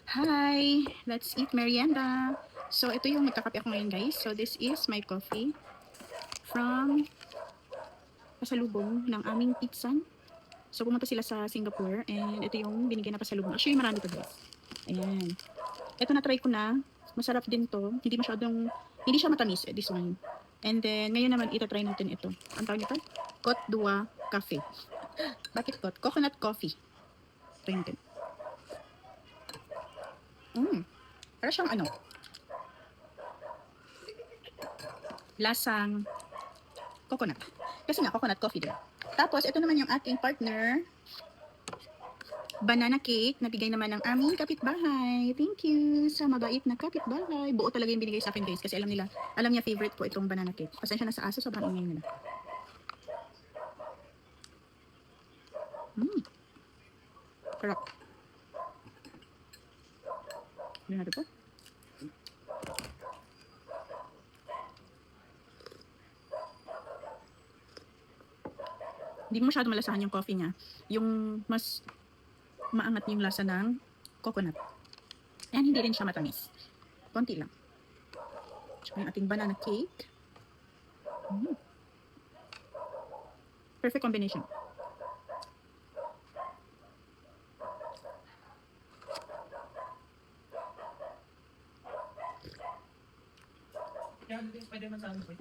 Hi! Let's eat merienda. So, ito yung magkakape ako ngayon, guys. So, this is my coffee from pasalubong ng aming pitsan. So, pumunta sila sa Singapore and ito yung binigyan na pasalubong. Actually, marami to, guys. Ayan. Ito na-try ko na. Masarap din to. Hindi siya matamis, this one. And then, ngayon naman, itatry natin ito. Ang tawag nito? Cote Dua Cafe. Bakit Cote? Coconut coffee. Try natin. Para siyang lasang coconut. Kasi nga, coconut coffee din. Tapos, ito naman yung ating partner, banana cake, nabigay naman ng aming kapitbahay. Thank you sa mabait na kapitbahay. Buo talaga yung binigay sa akin, guys, kasi alam niya favorite ko itong banana cake. Pasensya na sa aso, sobrang ingay nila. Sarap. Hindi natin po. Hindi mo masyado malasahan yung coffee niya. Yung mas maangat yung lasa ng coconut. And hindi rin siya matamis. Konti lang. Tsaka yung ating banana cake. Perfect combination. Kaya dito yung Spider-Man sa amin po.